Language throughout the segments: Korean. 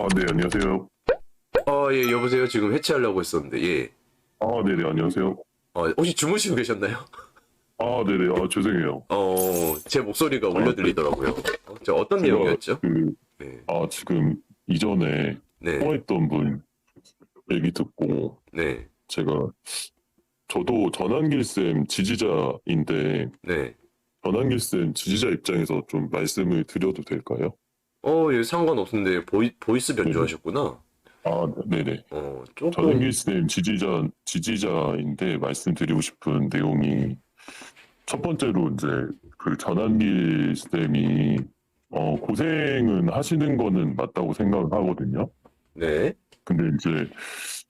네, 안녕하세요. 예, 여보세요. 지금 해체하려고 했었는데, 예. 네네, 안녕하세요. 혹시 주무시고 계셨나요? 네네, 죄송해요. 제 목소리가 울려 네. 들리더라고요. 어떤 제가, 내용이었죠? 네, 지금 이전에 네, 통화했던 분 얘기 듣고, 네, 제가, 저도 전한길쌤 지지자인데, 네. 전한길쌤 지지자 입장에서 좀 말씀을 드려도 될까요? 예, 상관없는데, 보이스 네네. 변조하셨구나. 네네. 조금, 전한길쌤 지지자인데, 말씀드리고 싶은 내용이, 첫 번째로 이제 그 전한길 쌤이 고생은 하시는 거는 맞다고 생각을 하거든요. 네, 근데 이제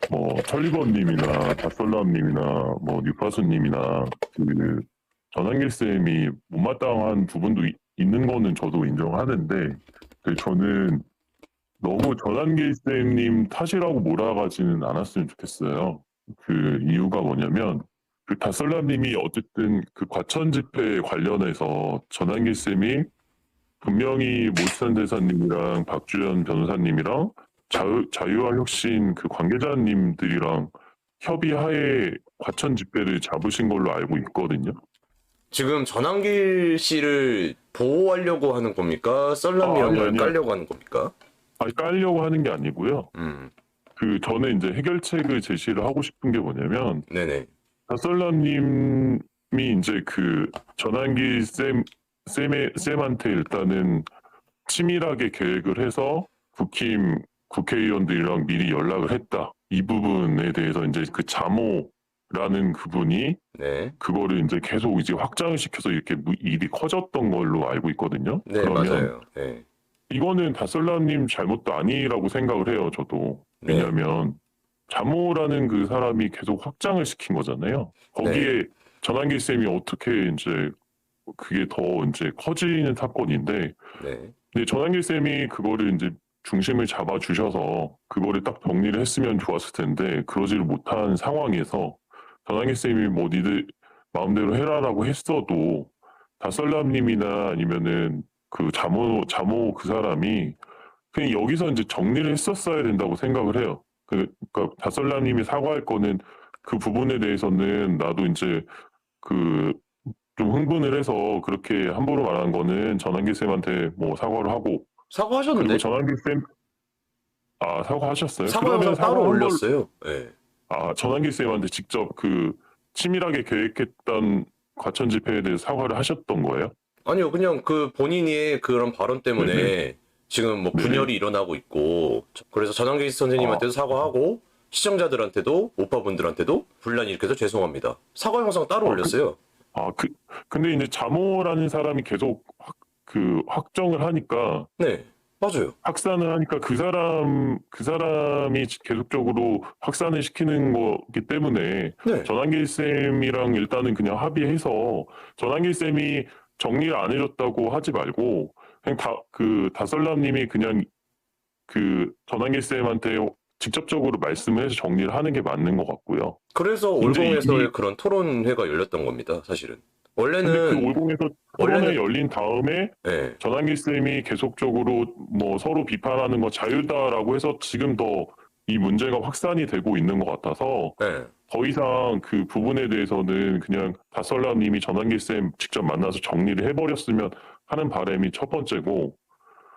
뭐 천리건님이나 닷설람님이나 뭐 뉴파수님이나 그 전한길 쌤이 못마땅한 부분도 있는 거는 저도 인정하는데, 근데 저는 너무 전한길 쌤님 탓이라고 몰아가지는 않았으면 좋겠어요. 그 이유가 뭐냐면 그 다설라님이 어쨌든 그 과천 집회 관련해서 전한길 쌤이 분명히 모지산 대사님이랑 박주연 변호사님이랑 자유와 혁신 그 관계자님들이랑 협의하에 과천 집회를 잡으신 걸로 알고 있거든요. 지금 전환길 씨를 보호하려고 하는 겁니까? 썰남이 아니 형을 아니요. 깔려고 하는 겁니까? 아니 깔려고 하는 게 아니고요. 음, 그 전에 이제 해결책을 제시를 하고 싶은 게 뭐냐면 네네, 다설라님이 이제 그 전환기 쌤한테 일단은 치밀하게 계획을 해서 국회의원들이랑 미리 연락을 했다. 이 부분에 대해서 이제 그 자모라는 그분이 네, 그거를 이제 계속 이제 확장을 시켜서 이렇게 일이 커졌던 걸로 알고 있거든요. 네, 그러면 맞아요. 네, 이거는 다설라님 잘못도 아니라고 생각을 해요, 저도. 네, 왜냐하면 자모라는 그 사람이 계속 확장을 시킨 거잖아요. 네, 거기에 전환기 쌤이 어떻게 이제 그게 더 이제 커지는 사건인데, 네. 근데 전환기 쌤이 그거를 이제 중심을 잡아 주셔서 그거를 딱 정리를 했으면 좋았을 텐데 그러지를 못한 상황에서 전환기 쌤이 뭐 니들 마음대로 해라라고 했어도 다설람님이나 아니면은 그 자모 그 사람이 그냥 여기서 이제 정리를 했었어야 된다고 생각을 해요. 그러니까 다설람님이 사과할 거는 그 부분에 대해서는 나도 이제 그 좀 흥분을 해서 그렇게 함부로 말한 거는 전환기 쌤한테 뭐 사과를 하고, 그리고 사과하셨는데? 전환기 쌤 사과하셨어요? 사과 그러면 영상 따로 사과한 걸 올렸어요. 네. 전환기 쌤한테 직접 그 치밀하게 계획했던 과천 집회에 대해서 사과를 하셨던 거예요? 아니요, 그냥 그 본인의 그런 발언 네네. 때문에 지금 뭐 네네. 분열이 일어나고 있고, 그래서 전환길 아, 선생님한테도 사과하고, 시청자들한테도, 오빠분들한테도 분란이 일으켜서 죄송합니다. 사과 영상 따로 아, 그, 올렸어요. 아, 그, 근데 이제 자모라는 사람이 계속 확정을 하니까, 네, 맞아요. 확산을 하니까 그 사람이 계속적으로 확산을 시키는 거기 때문에 네. 전환길 쌤이랑 일단은 그냥 합의해서 전환길 쌤이 정리를 안 해줬다고 하지 말고 그냥 다설람님이 그냥 그 전환길 쌤한테 직접적으로 말씀을 해서 정리를 하는 게 맞는 것 같고요. 그래서 이제 올공에서의 그런 토론회가 열렸던 겁니다, 사실은. 근데 그 원래는, 올공에서 토론회 원래는, 열린 다음에 네, 전환기 쌤이 계속적으로 뭐 서로 비판하는 거 자유다라고 해서 지금 더 이 문제가 확산이 되고 있는 것 같아서 네. 더 이상 그 부분에 대해서는 그냥 다설라님이 전환기 쌤 직접 만나서 정리를 해버렸으면 하는 바람이 첫 번째고,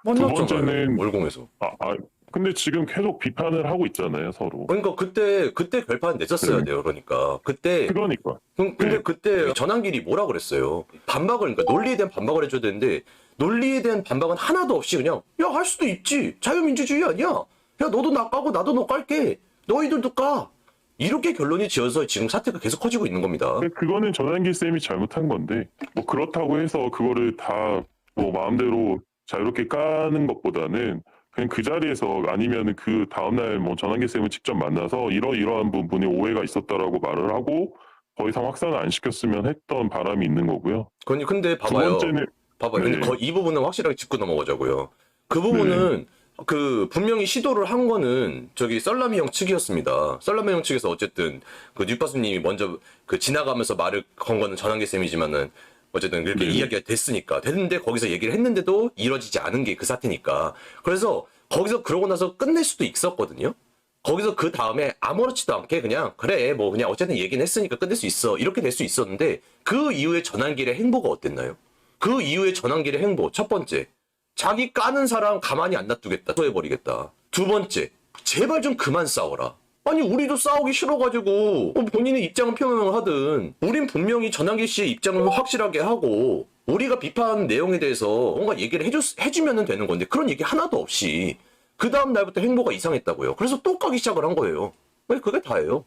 두 만났잖아요, 번째는 올공에서. 아, 아 근데 지금 계속 비판을 하고 있잖아요, 서로. 그러니까 그때 결판 냈었어야 네. 돼요. 그러니까 그때 그러니까. 근데 네. 그때 전환길이 뭐라 그랬어요? 반박을 그러니까 논리에 대한 반박을 해줘야 되는데 논리에 대한 반박은 하나도 없이 그냥 야 할 수도 있지 자유민주주의 아니야? 야 너도 나 까고 나도 너 깔게 너희들도 까 이렇게 결론이 지어서 지금 사태가 계속 커지고 있는 겁니다. 그거는 전환기 쌤이 잘못한 건데, 뭐 그렇다고 해서 그거를 다 뭐 마음대로 자유롭게 까는 것보다는 그냥 그 자리에서 아니면 그 다음날 뭐 전환기 쌤을 직접 만나서 이러이러한 부분에 오해가 있었다라고 말을 하고 더 이상 확산을 안 시켰으면 했던 바람이 있는 거고요. 근데 두 봐봐요. 번째는, 봐봐요. 근데 네, 이 부분은 확실하게 짚고 넘어가자고요. 그 네, 부분은 그 분명히 시도를 한 거는 저기 썰라미 형 측이었습니다. 썰라미 형 측에서 어쨌든 그 뉴파수님이 먼저 그 지나가면서 말을 건 거는 전환기 쌤이지만은 어쨌든 그렇게 네, 이야기가 됐으니까 됐는데 거기서 얘기를 했는데도 이뤄지지 않은 게 그 사태니까 그래서 거기서 그러고 나서 끝낼 수도 있었거든요. 거기서 그 다음에 아무렇지도 않게 그냥 그래 뭐 그냥 어쨌든 얘기는 했으니까 끝낼 수 있어 이렇게 될 수 있었는데 그 이후에 전환길의 행보가 어땠나요? 그 이후에 전환길의 행보 첫 번째 자기 까는 사람 가만히 안 놔두겠다 해버리겠다. 두 번째 제발 좀 그만 싸워라. 아니 우리도 싸우기 싫어가지고 본인의 입장을 표명을 하든 우린 분명히 전환길 씨의 입장을 확실하게 하고 우리가 비판 내용에 대해서 뭔가 얘기를 해주면 되는 건데 그런 얘기 하나도 없이 그 다음 날부터 행보가 이상했다고요. 그래서 또 까기 시작을 한 거예요. 그게 다예요.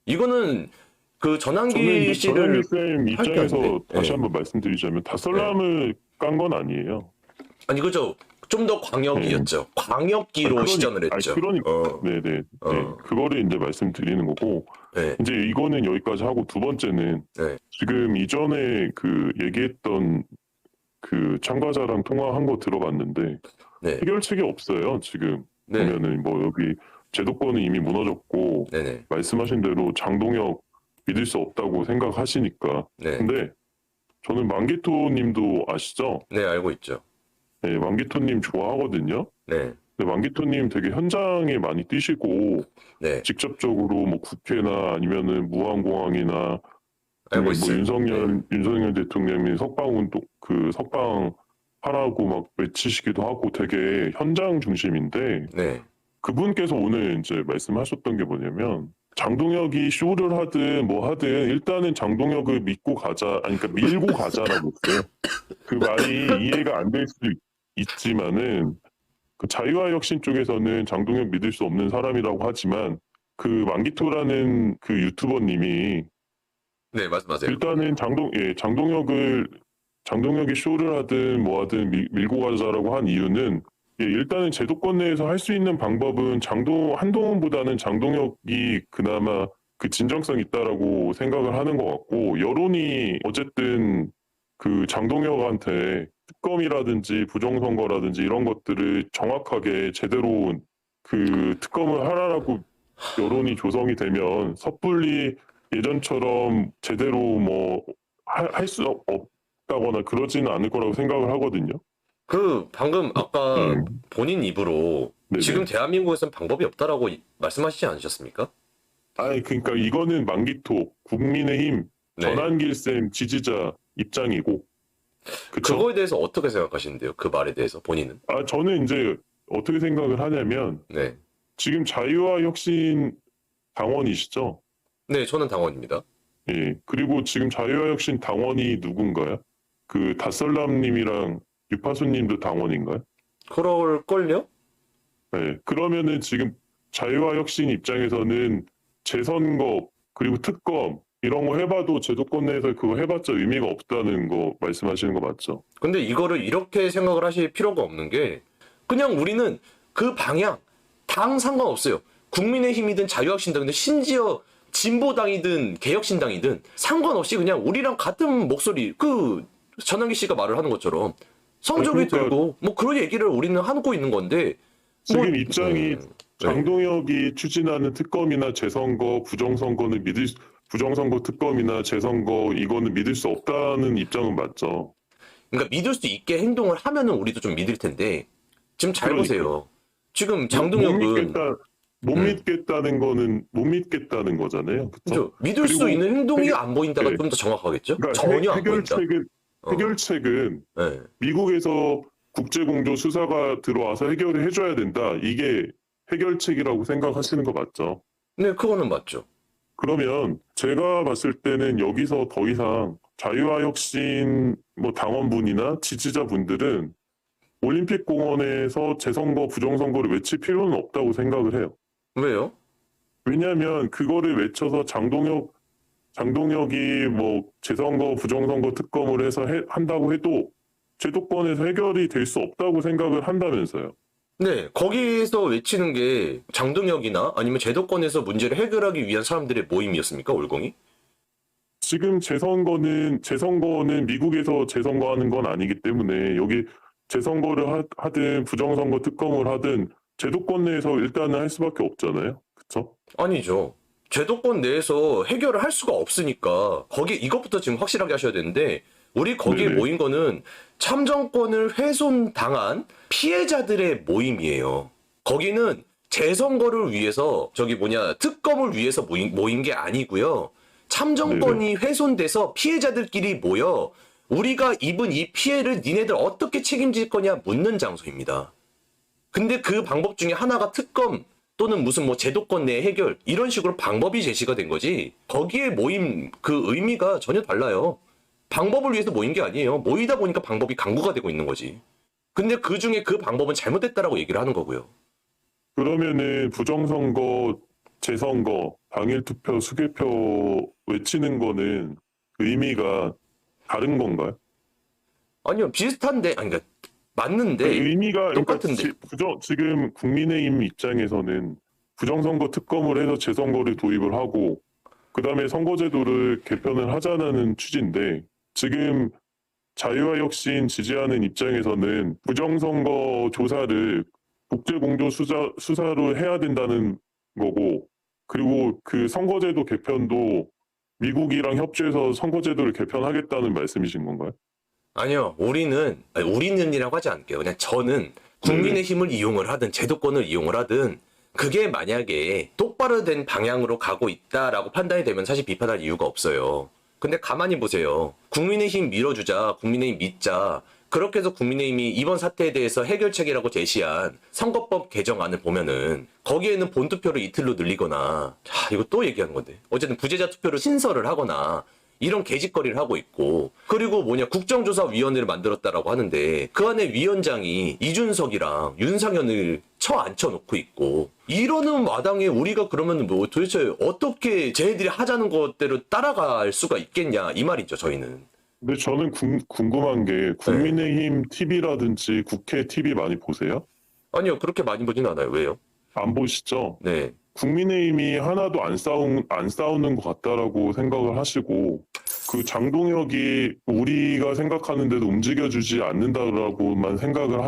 이거는 그 저는 전환길 이제 씨를 전환기 쌤 할게 입장에서 아닌데. 다시 네. 한번 말씀드리자면 다설람을 깐 건 아니에요. 아니 그죠. 좀 더 광역이었죠. 광역기로 시전을 했죠. 네네. 어. 네. 그거를 이제 말씀드리는 거고, 네. 이제 이거는 여기까지 하고 두 번째는 네. 지금 이전에 그 얘기했던 그 참가자랑 통화한 거 들어봤는데 네. 해결책이 없어요. 지금 네. 보면은 뭐 여기 제도권은 이미 무너졌고 네네. 말씀하신 대로 장동혁 믿을 수 없다고 생각하시니까. 네. 근데 저는 만기토님도 아시죠? 네, 알고 있죠. 네, 만기토님 좋아하거든요. 네. 근데 만기토님 되게 현장에 많이 뛰시고 네. 직접적으로 뭐 국회나 아니면은 무안공항이나 알고 뭐 있어요. 윤석열 대통령이 석방 하라고 막 외치시기도 하고 되게 현장 중심인데 네. 그분께서 오늘 이제 말씀하셨던 게 뭐냐면 장동혁이 쇼를 하든 뭐 하든 일단은 장동혁을 믿고 가자, 아니 그러니까 밀고 가자라고 했어요. 그 말이 이해가 안 될 수도 있지만은 그 자유화혁신 쪽에서는 장동혁 믿을 수 없는 사람이라고 하지만 그 만기토라는 그 유튜버님이 네, 맞아요. 일단은 장동혁이 쇼를 하든 뭐 하든 밀고 가자라고 한 이유는 일단은 제도권 내에서 할 수 있는 방법은 한동훈보다는 장동혁이 그나마 그 진정성 있다라고 생각을 하는 것 같고 여론이 어쨌든 그 장동혁한테 특검이라든지 부정선거라든지 이런 것들을 정확하게 제대로 그 특검을 하라라고 여론이 조성이 되면 섣불리 예전처럼 제대로 뭐 할 수 없다거나 그러지는 않을 거라고 생각을 하거든요. 그 방금 아까 본인 입으로 네네. 지금 대한민국에서는 방법이 없다라고 말씀하시지 않으셨습니까? 아니 그러니까 이거는 만기토 국민의힘 네. 전환길 쌤 지지자 입장이고 그쵸? 그거에 대해서 어떻게 생각하시는데요? 그 말에 대해서 본인은? 저는 이제 어떻게 생각을 하냐면 네. 지금 자유화혁신 당원이시죠? 네, 저는 당원입니다. 예. 그리고 지금 자유화혁신 당원이 누군가요? 그 다설람님이랑 유파수님도 당원인가요? 그럴걸요? 네. 그러면은 지금 자유화혁신 입장에서는 재선거 그리고 특검 이런 거 해봐도 제도권 내에서 그거 해봤자 의미가 없다는 거 말씀하시는 거 맞죠? 근데 이거를 이렇게 생각을 하실 필요가 없는 게 그냥 우리는 그 방향 당 상관없어요. 국민의힘이든 자유혁신당이든 심지어 진보당이든 개혁신당이든 상관없이 그냥 우리랑 같은 목소리 그 전환기 씨가 말을 하는 것처럼 성적이 그러니까 들고 뭐 그런 얘기를 우리는 하고 있는 건데 지금 뭐, 입장이 장동혁이 추진하는 특검이나 재선거, 부정선거 특검이나 재선거 이거는 믿을 수 없다는 입장은 맞죠. 그러니까 믿을 수 있게 행동을 하면은 우리도 좀 믿을 텐데 지금 잘 그러니까. 보세요. 지금 장동혁은 못 믿겠다는 거는 못 믿겠다는 거잖아요. 그렇죠? 그렇죠? 믿을 수 그리고 있는 행동이 안 보인다가 네. 좀 더 정확하겠죠? 그러니까 전혀 안 보인다. 해결책은 네. 미국에서 국제공조 수사가 들어와서 해결을 해줘야 된다. 이게 해결책이라고 생각하시는 거 맞죠? 네, 그거는 맞죠. 그러면 제가 봤을 때는 여기서 더 이상 자유화혁신 뭐 당원분이나 지지자분들은 올림픽공원에서 재선거, 부정선거를 외칠 필요는 없다고 생각을 해요. 왜요? 왜냐하면 그거를 외쳐서 장동혁이 뭐 재선거, 부정선거 특검을 해서 한다고 해도 제도권에서 해결이 될 수 없다고 생각을 한다면서요. 네, 거기서 외치는 게 장동혁이나 아니면 제도권에서 문제를 해결하기 위한 사람들의 모임이었습니까, 올공이? 지금 재선거는 미국에서 재선거하는 건 아니기 때문에 여기 재선거를 하든 부정선거 특검을 하든 제도권 내에서 일단은 할 수밖에 없잖아요. 그렇죠? 아니죠. 제도권 내에서 해결을 할 수가 없으니까 거기 이것부터 지금 확실하게 하셔야 되는데 우리 거기에 네네. 모인 거는 참정권을 훼손당한 피해자들의 모임이에요. 거기는 재선거를 위해서 특검을 위해서 모인 게 아니고요. 참정권이 훼손돼서 피해자들끼리 모여 우리가 입은 이 피해를 니네들 어떻게 책임질 거냐 묻는 장소입니다. 근데 그 방법 중에 하나가 특검 또는 무슨 뭐 제도권 내 해결 이런 식으로 방법이 제시가 된 거지 거기에 모임 그 의미가 전혀 달라요. 방법을 위해서 모인 게 아니에요. 모이다 보니까 방법이 강구가 되고 있는 거지. 근데 그 중에 그 방법은 잘못됐다라고 얘기를 하는 거고요. 그러면은 부정선거, 재선거, 당일투표, 수개표 외치는 거는 의미가 다른 건가요? 아니요, 비슷한데, 아니, 그러니까 맞는데 의미가 똑같은데. 지금 국민의힘 입장에서는 부정선거 특검을 해서 재선거를 도입을 하고 그다음에 선거제도를 개편을 하자는 취지인데 지금 자유와 혁신 지지하는 입장에서는 부정선거 조사를 국제공조 수사로 해야 된다는 거고 그리고 그 선거제도 개편도 미국이랑 협조해서 선거제도를 개편하겠다는 말씀이신 건가요? 아니요, 우리는이라고 하지 않을게요. 그냥 저는 국민의힘을 이용을 하든 제도권을 이용을 하든 그게 만약에 똑바로 된 방향으로 가고 있다라고 판단이 되면 사실 비판할 이유가 없어요. 근데 가만히 보세요. 국민의힘 밀어주자, 국민의힘 믿자. 그렇게 해서 국민의힘이 이번 사태에 대해서 해결책이라고 제시한 선거법 개정안을 보면은 거기에는 본투표를 이틀로 늘리거나 이거 또 얘기하는 건데 어쨌든 부재자 투표를 신설을 하거나 이런 개짓거리를 하고 있고 그리고 국정조사위원회를 만들었다라고 하는데 그 안에 위원장이 이준석이랑 윤상현을 앉혀놓고 있고 이러는 마당에 우리가 그러면 뭐 도대체 어떻게 쟤네들이 하자는 것대로 따라갈 수가 있겠냐 이 말이죠 저희는. 근데 저는 궁금한 게 국민의힘 TV라든지 국회 TV 많이 보세요? 아니요 그렇게 많이 보진 않아요. 왜요? 안 보시죠? 네. 국민의힘이 하나도 안 싸우는 것 같다라고 생각을 하시고 그 장동혁이 우리가 생각하는데도 움직여주지 않는다라고만 생각을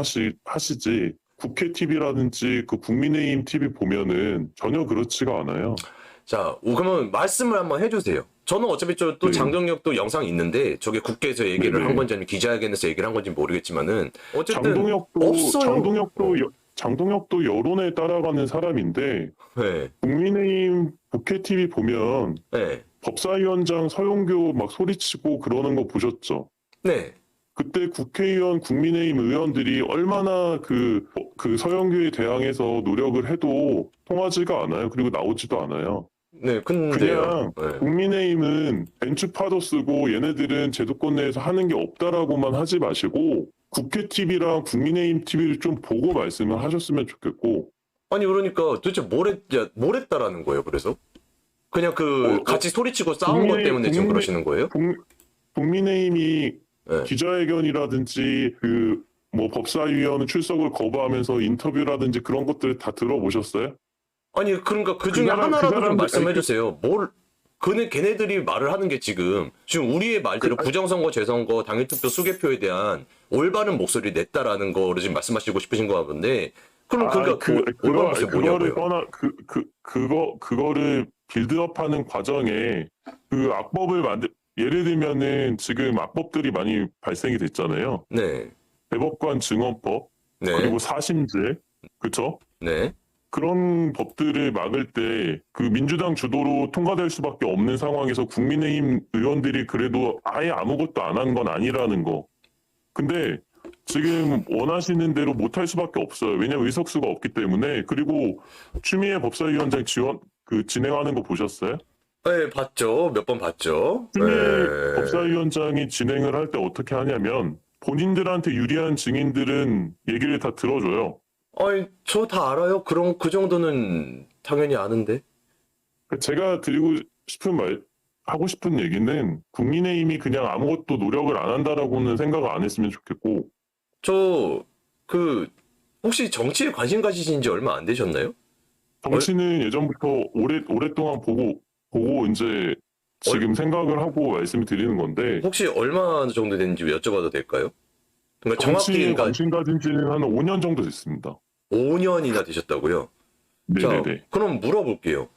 하시지 국회 TV라든지 그 국민의힘 TV 보면은 전혀 그렇지가 않아요. 자, 그러면 말씀을 한번 해주세요. 저는 어차피 또 네. 장동혁도 영상이 있는데 저게 국회에서 얘기를 네네. 한 건지 아니면 기자회견에서 얘기를 한 건지 모르겠지만은 어쨌든 없어요. 장동혁도 여론에 따라가는 사람인데 네. 국민의힘 국회 TV 보면 네. 법사위원장 서용교 막 소리치고 그러는 거 보셨죠? 네. 그때 국회의원 국민의힘 의원들이 얼마나 그 서영교에 대항해서 노력을 해도 통하지가 않아요. 그리고 나오지도 않아요. 네. 근데요. 그냥 네. 국민의힘은 벤츠파도 쓰고 얘네들은 제도권 내에서 하는 게 없다라고만 하지 마시고 국회 TV랑 국민의힘 TV를 좀 보고 말씀을 하셨으면 좋겠고. 아니 그러니까 도대체 뭘 했다라는 거예요. 그래서 그냥 같이 소리치고 싸운 것 때문에 지금 그러시는 거예요? 국민의힘이 네. 기자회견이라든지 뭐 법사위원 출석을 거부하면서 인터뷰라든지 그런 것들 다 들어보셨어요? 아니 그러니까 그 중에 하나라도 좀 말씀해 주세요. 걔네들이 말을 하는 게 지금 우리의 말대로 부정선거, 재선거, 당일투표, 수개표에 대한 올바른 목소리를 냈다라는 거를 지금 말씀하시고 싶으신 거 같은데 그럼 올바른 목소리 뭐냐고요? 그거를 빌드업하는 과정에 그 악법을 예를 들면은 지금 악법들이 많이 발생이 됐잖아요. 네. 대법관 증언법 네. 그리고 사심제 그렇죠? 네. 그런 법들을 막을 때 그 민주당 주도로 통과될 수밖에 없는 상황에서 국민의힘 의원들이 그래도 아예 아무것도 안 한 건 아니라는 거. 근데 지금 원하시는 대로 못할 수밖에 없어요. 왜냐면 의석수가 없기 때문에. 그리고 추미애 법사위원장 진행하는 거 보셨어요? 네, 봤죠. 몇 번 봤죠. 추미애 네. 법사위원장이 진행을 할 때 어떻게 하냐면 본인들한테 유리한 증인들은 얘기를 다 들어줘요. 아니, 저 다 알아요. 그럼 그 정도는 당연히 아는데. 제가 하고 싶은 얘기는 국민의힘이 그냥 아무것도 노력을 안 한다라고는 생각을 안 했으면 좋겠고. 혹시 정치에 관심 가지신 지 얼마 안 되셨나요? 정치는 예전부터 오랫동안 보고 이제 지금 생각을 하고 말씀을 드리는 건데. 혹시 얼마 정도 됐는지 여쭤봐도 될까요? 그러니까 정치에 관심 가진 지는 한 5년 정도 됐습니다. 5년이나 되셨다고요? 네네네. 자, 그럼 물어볼게요.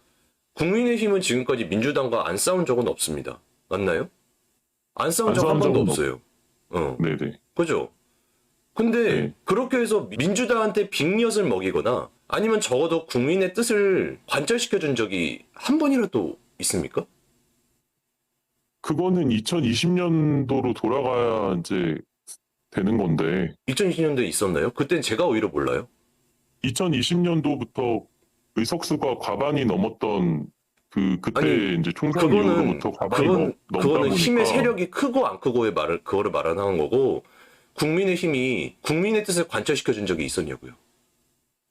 국민의힘은 지금까지 민주당과 안 싸운 적은 없습니다. 맞나요? 안 싸운 적 한 번도 없어요. 네네. 그죠? 근데 네. 그렇게 해서 민주당한테 빅엿을 먹이거나 아니면 적어도 국민의 뜻을 관철시켜준 적이 한 번이라도 있습니까? 그거는 2020년도로 돌아가야 이제 되는 건데 2020년도에 있었나요? 그땐 제가 오히려 몰라요. 2020년도부터 의석수가 과반이 넘었던 그때 아니, 이제 총선 그거는 이후로부터 과반이 넘다 그거는 힘의 보니까 세력이 크고 안 크고의 말을 그거를 말하는 거고 국민의 힘이 국민의 뜻을 관철시켜준 적이 있었냐고요.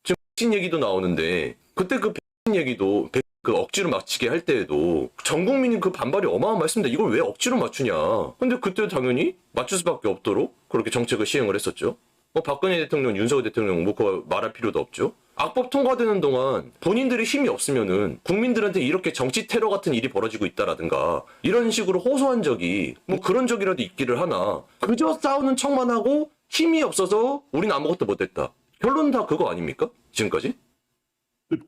지금 백신 얘기도 나오는데 그때 그 백신 얘기도 그 억지로 맞추게 할 때에도 전 국민이 그 반발이 어마어마했습니다. 이걸 왜 억지로 맞추냐. 근데 그때 당연히 맞출 수밖에 없도록 그렇게 정책을 시행을 했었죠. 뭐 박근혜 대통령, 윤석열 대통령 뭐 그거 말할 필요도 없죠. 악법 통과되는 동안 본인들의 힘이 없으면은 국민들한테 이렇게 정치 테러 같은 일이 벌어지고 있다라든가 이런 식으로 호소한 적이 뭐 그런 적이라도 있기를 하나 그저 싸우는 척만 하고 힘이 없어서 우린 아무것도 못했다. 결론은 다 그거 아닙니까? 지금까지?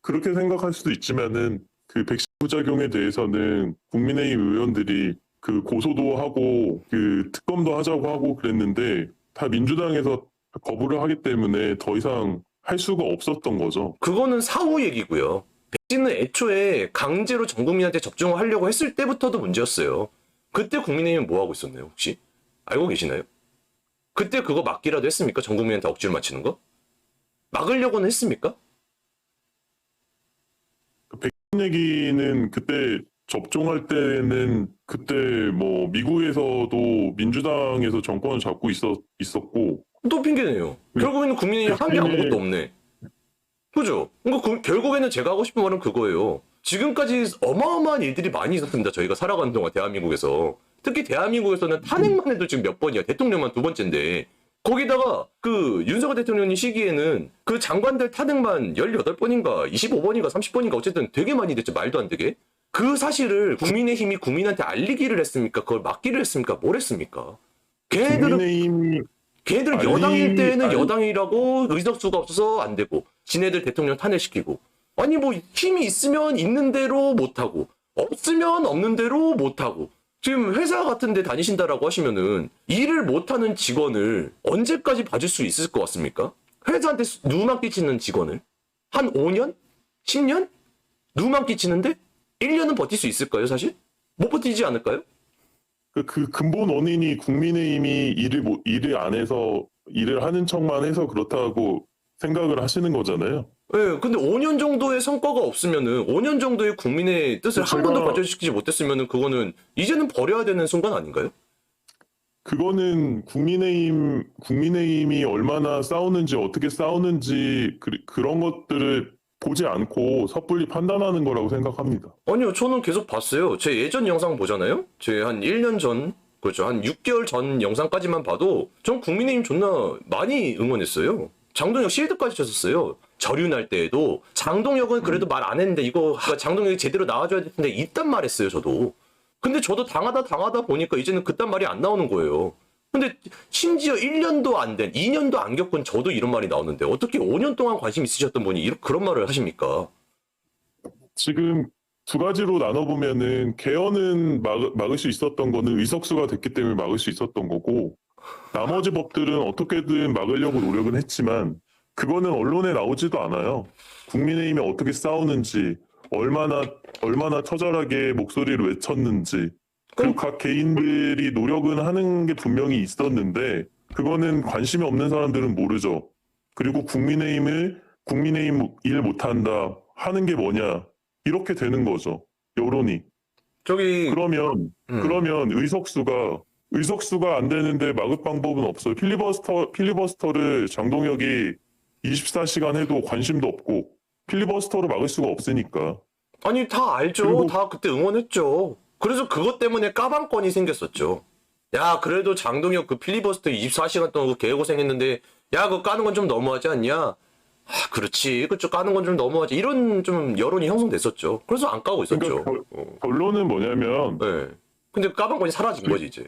그렇게 생각할 수도 있지만은 그 백신 부작용에 대해서는 국민의힘 의원들이 그 고소도 하고 그 특검도 하자고 하고 그랬는데 다 민주당에서 거부를 하기 때문에 더 이상 할 수가 없었던 거죠. 그거는 사후 얘기고요. 백신은 애초에 강제로 전 국민한테 접종을 하려고 했을 때부터도 문제였어요. 그때 국민의힘은 뭐 하고 있었나요, 혹시? 알고 계시나요? 그때 그거 막기라도 했습니까? 전 국민한테 억지로 맞히는 거? 막으려고는 했습니까? 백신 얘기는 그때 접종할 때는 그때 뭐 미국에서도 민주당에서 정권을 잡고 있었고 또 핑계네요. 결국에는 국민의힘 한 게 아무것도 없네. 그죠? 그러니까 결국에는 제가 하고 싶은 말은 그거예요. 지금까지 어마어마한 일들이 많이 있었습니다. 저희가 살아가는 동안 대한민국에서. 특히 대한민국에서는 탄핵만 해도 지금 몇 번이야. 대통령만 2번째인데. 거기다가 그 윤석열 대통령이 시기에는 그 장관들 탄핵만 18번인가 25번인가 30번인가 어쨌든 되게 많이 됐죠. 말도 안 되게. 그 사실을 국민의힘이 국민한테 알리기를 했습니까? 그걸 막기를 했습니까? 뭘 했습니까? 걔네들은 여당일 때는 여당이라고 의석수가 없어서 안 되고 지네들 대통령 탄핵시키고 아니 뭐 힘이 있으면 있는 대로 못하고 없으면 없는 대로 못하고 지금 회사 같은 데 다니신다라고 하시면은 일을 못하는 직원을 언제까지 봐줄 수 있을 것 같습니까? 회사한테 누만 끼치는 직원을 한 5년? 10년? 누만 끼치는데 1년은 버틸 수 있을까요 사실? 못 버티지 않을까요? 그 근본 원인이 국민의힘이 일을 안 해서 일을 하는 척만 해서 그렇다고 생각을 하시는 거잖아요. 예, 근데 5년 정도의 성과가 없으면은 5년 정도의 국민의 뜻을 한 번도 관철시키지 못했으면은 그거는 이제는 버려야 되는 순간 아닌가요? 그거는 국민의힘이 얼마나 싸우는지 어떻게 싸우는지 그런 것들을 보지 않고 섣불리 판단하는 거라고 생각합니다. 아니요, 저는 계속 봤어요. 제 예전 영상 보잖아요? 제 한 1년 전, 그렇죠. 한 6개월 전 영상까지만 봐도 전 국민의힘 존나 많이 응원했어요. 장동혁 실드까지 쳤었어요. 절윤할 때에도 장동혁은 그래도 말 안 했는데 이거 장동혁이 제대로 나와줘야 될 텐데 이딴 말 했어요, 저도. 근데 저도 당하다 보니까 이제는 그딴 말이 안 나오는 거예요. 근데 심지어 1년도 안 된, 2년도 안 겪은 저도 이런 말이 나오는데 어떻게 5년 동안 관심 있으셨던 분이 그런 말을 하십니까? 지금 두 가지로 나눠보면은 개헌은 막을 수 있었던 거는 의석수가 됐기 때문에 막을 수 있었던 거고 나머지 법들은 어떻게든 막으려고 노력은 했지만 그거는 언론에 나오지도 않아요. 국민의힘이 어떻게 싸우는지 얼마나 처절하게 목소리를 외쳤는지 그리고 각 개인들이 노력은 하는 게 분명히 있었는데 그거는 관심이 없는 사람들은 모르죠. 그리고 국민의힘 일 못한다 하는 게 뭐냐 이렇게 되는 거죠. 여론이. 저기 그러면 의석수가 안 되는데 막을 방법은 없어요. 필리버스터를 장동혁이 24시간 해도 관심도 없고 필리버스터로 막을 수가 없으니까. 아니 다 알죠. 그리고- 다 그때 응원했죠. 그래서 그것 때문에 까방권이 생겼었죠. 야 그래도 장동혁 그 필리버스터 24시간 동안 그 개고생했는데 야 그거 까는 건 좀 너무하지 않냐? 아 그렇지 그쪽 까는 건 좀 너무하지 이런 좀 여론이 형성됐었죠. 그래서 안 까고 있었죠. 그러니까 결론은 뭐냐면 네. 근데 까방권이 사라진 거지 이제.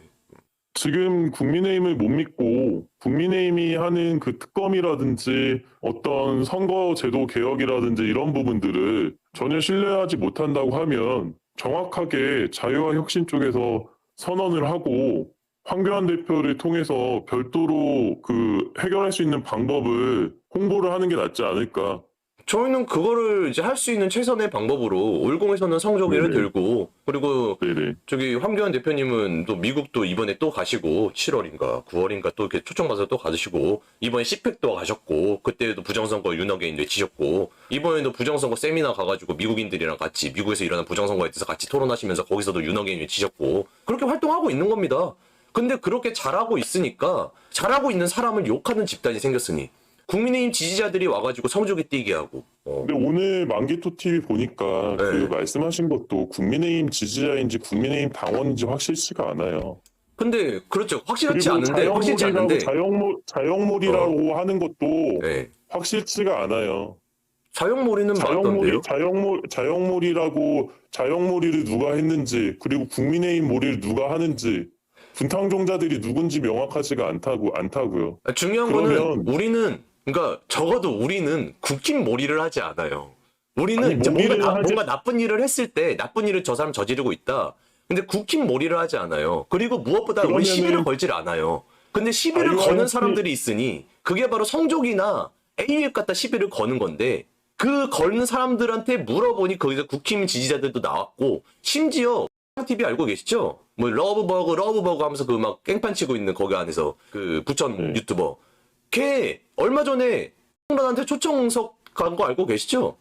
지금 국민의힘을 못 믿고 국민의힘이 하는 그 특검이라든지 어떤 선거제도 개혁이라든지 이런 부분들을 전혀 신뢰하지 못한다고 하면 정확하게 자유와 혁신 쪽에서 선언을 하고 황교안 대표를 통해서 별도로 그 해결할 수 있는 방법을 홍보를 하는 게 낫지 않을까. 저희는 그거를 이제 할 수 있는 최선의 방법으로 올공에서는 성조기를 네네. 들고, 그리고 네네. 저기 황교안 대표님은 또 미국도 이번에 또 가시고 7월인가 9월인가 또 이렇게 초청받아서 또 가시고, 이번에 시펙도 가셨고, 그때도 부정선거 윤핵인 외치셨고, 이번에도 부정선거 세미나 가가지고 미국인들이랑 같이 미국에서 일어난 부정선거에 대해서 같이 토론하시면서 거기서도 윤핵인 외치셨고, 그렇게 활동하고 있는 겁니다. 근데 그렇게 잘하고 있으니까, 잘하고 있는 사람을 욕하는 집단이 생겼으니 국민의힘 지지자들이 와가지고 성조기 띄게 하고. 근데 오늘 만기토 TV 보니까 네. 그 말씀하신 것도 국민의힘 지지자인지 국민의힘 당원인지 확실치가 않아요. 근데 그렇죠. 확실치 그리고 않은데, 확실치 않은데. 자영몰이라고 하는 것도 네. 확실치가 않아요. 자영몰이는 맞던데요? 자영몰이를 누가 했는지, 그리고 국민의힘 몰이를 누가 하는지, 분탕종자들이 누군지 명확하지가 않다고요. 중요한 그러면- 거는 우리는, 그러니까 적어도 우리는 국힘몰이를 하지 않아요. 우리는 아니, 이제 몰이를 하지- 뭔가 나쁜 일을 했을 때 나쁜 일을 저 사람 저지르고 있다. 근데 국힘몰이를 하지 않아요. 그리고 무엇보다 우리 그러면은- 시비를 걸질 않아요. 근데 시비를 자유와 거는 혁신- 사람들이 있으니 그게 바로 성족이나 AUF 갖다 시비를 거는 건데, 그 거는 사람들한테 물어보니 거기서 국힘 지지자들도 나왔고, 심지어 TV 알고 계시죠? 뭐 러브버그 하면서 그 막 깽판 치고 있는 거기 안에서 그 부천 네. 유튜버, 걔 얼마 전에 홍란한테 초청석 간 거 알고 계시죠?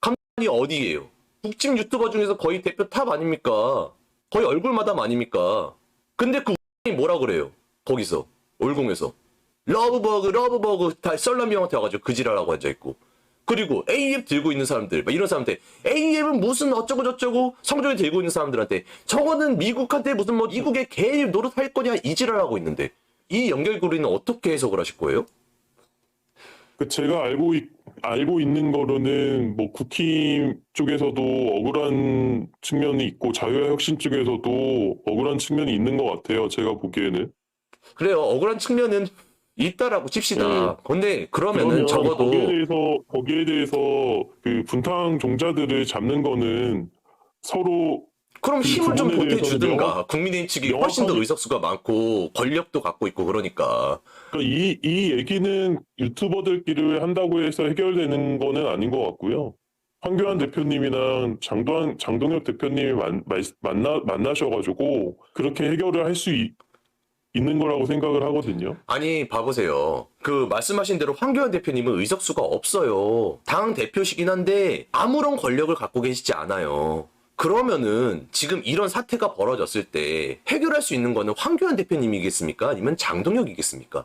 감독이 어디예요? 국진 유튜버 중에서 거의 대표 탑 아닙니까? 거의 얼굴마담 아닙니까? 근데 그 이 뭐라 그래요? 거기서 올공에서 러브버그 다 썰남이 형한테 와가지고 그지랄하고 앉아있고, 그리고 AF 들고 있는 사람들, 막 이런 사람한테 AF은 무슨 어쩌고 저쩌고 성조기 들고 있는 사람들한테 저거는 미국한테 무슨 뭐 미국의 개 노릇할 거냐 이지랄하고 있는데, 이 연결고리는 어떻게 해석을 하실 거예요? 제가 알고 있는 거로는 뭐 국힘 쪽에서도 억울한 측면이 있고 자유와 혁신 쪽에서도 억울한 측면이 있는 것 같아요. 제가 보기에는. 그래요. 억울한 측면은 있다라고 칩시다. 네. 근데 그러면은 그러면 적어도 거기에 대해서 그 분탕 종자들을 잡는 거는 서로 그럼 그 힘을 좀 부분에 보태주든가. 국민의힘 측이 훨씬 더 명확하게- 의석수가 많고 권력도 갖고 있고 그러니까. 그러니까 이 얘기는 유튜버들끼리 한다고 해서 해결되는 거는 아닌 것 같고요. 황교안 대표님이랑 장동혁 대표님이 만나셔가지고 그렇게 해결을 할 수 있는 거라고 생각을 하거든요. 아니 봐보세요. 그 말씀하신 대로 황교안 대표님은 의석수가 없어요. 당 대표시긴 한데 아무런 권력을 갖고 계시지 않아요. 그러면은 지금 이런 사태가 벌어졌을 때 해결할 수 있는 거는 황교안 대표님이겠습니까? 아니면 장동혁이겠습니까?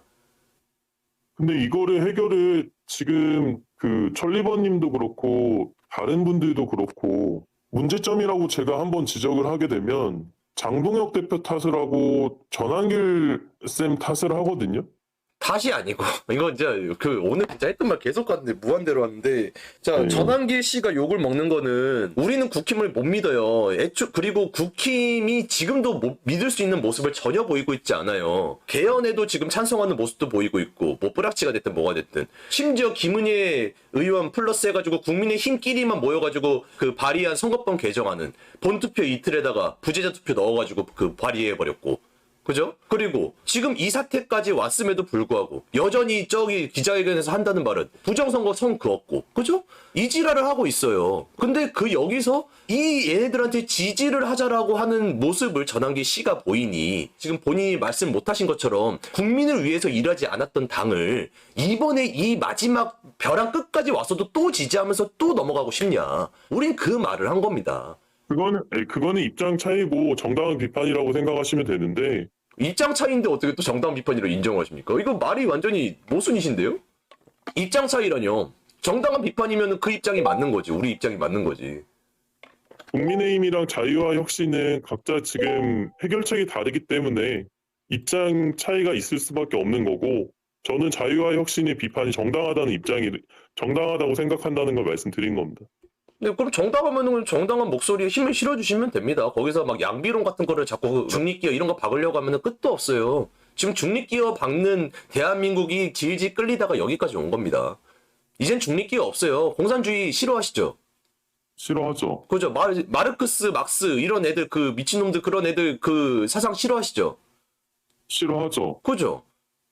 근데 이거를 해결을 지금 그 천리버님도 그렇고 다른 분들도 그렇고 문제점이라고 제가 한번 지적을 하게 되면 장동혁 대표 탓을 하고 전한길 쌤 탓을 하거든요. 탓이 아니고 이거 진짜 그 오늘 진짜 했던 말 계속 하는데 무한대로 하는데, 자 네. 전한길 씨가 욕을 먹는 거는 우리는 국힘을 못 믿어요. 그리고 국힘이 지금도 믿을 수 있는 모습을 전혀 보이고 있지 않아요. 개헌에도 지금 찬성하는 모습도 보이고 있고, 뭐 뿌락치가 됐든 뭐가 됐든, 심지어 김은혜 의원 플러스 해가지고 국민의힘끼리만 모여가지고 그 발의한 선거법 개정안은 본투표 이틀에다가 부재자 투표 넣어가지고 그 발의해버렸고, 그죠? 그리고 지금 이 사태까지 왔음에도 불구하고 여전히 저기 기자회견에서 한다는 말은 부정선거 선 그었고, 그죠? 이 지랄을 하고 있어요. 근데 그 여기서 이 얘네들한테 지지를 하자라고 하는 모습을 전한기 씨가 보이니, 지금 본인이 말씀 못하신 것처럼 국민을 위해서 일하지 않았던 당을 이번에 이 마지막 벼랑 끝까지 와서도 또 지지하면서 또 넘어가고 싶냐? 우린 그 말을 한 겁니다. 그거는 입장 차이고 정당한 비판이라고 생각하시면 되는데, 입장 차이인데 어떻게 또 정당 비판이라고 인정하십니까? 이거 말이 완전히 모순이신데요? 입장 차이라뇨. 정당한 비판이면 그 입장이 맞는 거지. 우리 입장이 맞는 거지. 국민의힘이랑 자유와 혁신은 각자 지금 해결책이 다르기 때문에 입장 차이가 있을 수밖에 없는 거고, 저는 자유와 혁신의 비판이 정당하다고 생각한다는 걸 말씀드린 겁니다. 네, 그럼 정당하면은 정당한 목소리에 힘을 실어주시면 됩니다. 거기서 막 양비론 같은 거를 자꾸 중립기어 이런 거 박으려고 하면은 끝도 없어요. 지금 중립기어 박는 대한민국이 질질 끌리다가 여기까지 온 겁니다. 이젠 중립기어 없어요. 공산주의 싫어하시죠? 싫어하죠. 그죠? 마르크스, 막스 이런 애들, 그 미친놈들 그런 애들 그 사상 싫어하시죠? 싫어하죠. 그죠?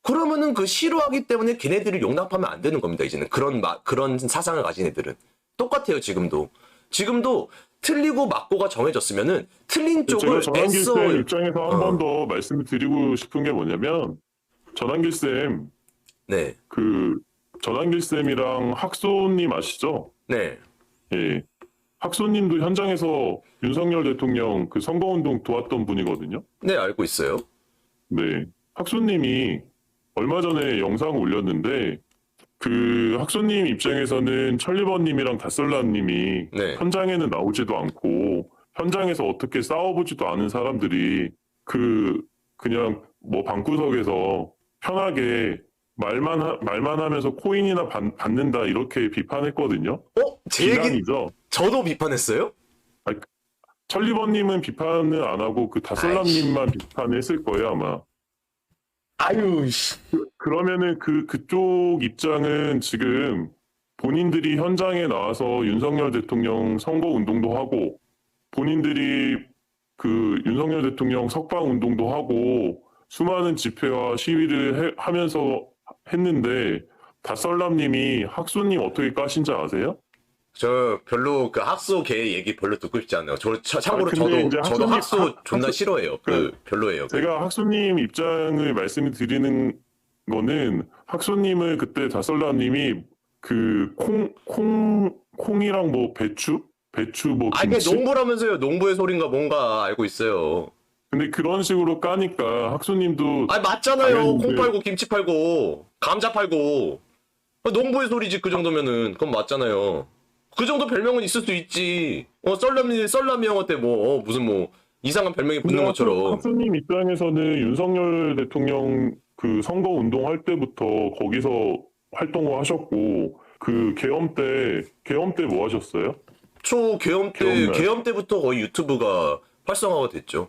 그러면은 그 싫어하기 때문에 걔네들을 용납하면 안 되는 겁니다. 이제는 그런 사상을 가진 애들은 똑같아요. 지금도 틀리고 맞고가 정해졌으면은 틀린 제가 쪽을 전환길 애써 쌤 입장에서 한 어. 번 더 말씀을 드리고 싶은 게 뭐냐면 전환길 쌤, 네, 전환길 쌤이랑 학소님 아시죠? 네, 예. 학소님도 현장에서 윤석열 대통령 그 선거운동 도왔던 분이거든요. 네 알고 있어요. 네. 학소님이 얼마 전에 영상을 올렸는데 그 학소님 입장에서는 천리번님이랑 닷설람님이 네. 현장에는 나오지도 않고 현장에서 어떻게 싸워보지도 않은 사람들이 그냥 뭐 방구석에서 편하게 말만 하면서 코인이나 받는다 이렇게 비판했거든요. 제 얘기 비난이죠. 저도 비판했어요? 천리번님은 비판을 안 하고 그 닷설람님만 비판했을 거예요 아마. 아유, 씨. 그러면은 그쪽 입장은 지금 본인들이 현장에 나와서 윤석열 대통령 선거 운동도 하고 본인들이 그 윤석열 대통령 석방 운동도 하고 수많은 집회와 시위를 하면서 했는데 닷설람님이 학소님 어떻게 까신지 아세요? 저 별로 그 학소 개 얘기 별로 듣고 싶지 않아요. 참고로 근데 이제 저도 학소 존나 학소- 싫어해요. 별로예요. 제가 학소님 입장을 말씀을 드리는 거는 학소님을 그때 다설라님이 콩이랑 뭐 배추 뭐 아, 이게 김치 농부라면서요. 농부의 소린가 뭔가 알고 있어요. 근데 그런 식으로 까니까 학소님도 아, 맞잖아요. 당연히 콩 이제- 팔고 김치 팔고 감자 팔고 농부의 소리지 그 정도면은 그건 맞잖아요. 그 정도 별명은 있을 수 있지. 썰람이 형한테 무슨 이상한 별명이 붙는 근데 것처럼. 학소님 입장에서는 윤석열 대통령 그 선거 운동할 때부터 거기서 활동을 하셨고 그 계엄 때 뭐 하셨어요? 초 계엄 계엄날. 때부터 거의 유튜브가 활성화가 됐죠.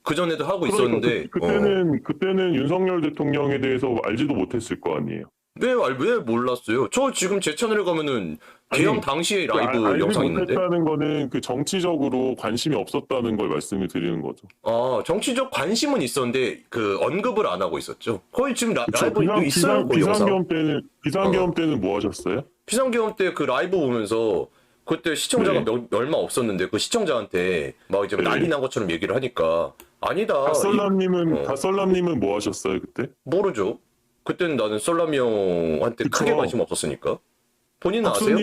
그 전에도 하고 있었는데 그때는 윤석열 대통령에 대해서 알지도 못했을 거 아니에요. 왜 몰랐어요? 저 지금 제 채널에 가면은 계엄 당시의 라이브 알지 영상 있는데. 못했다는 거는 그 정치적으로 관심이 없었다는 걸 말씀을 드리는 거죠. 아, 정치적 관심은 있었는데 그 언급을 안 하고 있었죠. 거의 지금 그쵸? 라이브 있어요. 거의 영상. 비상계엄 때는 뭐 하셨어요? 비상계엄 때 그 라이브 보면서 그때 시청자가 네. 얼마 없었는데 그 시청자한테 막 이제 네. 난리 난 것처럼 얘기를 하니까 아니다. 갓설람님은 뭐 하셨어요 그때? 모르죠. 그때는 나는 썰라미 형한테 그쵸. 크게 관심 없었으니까. 본인은 아세요?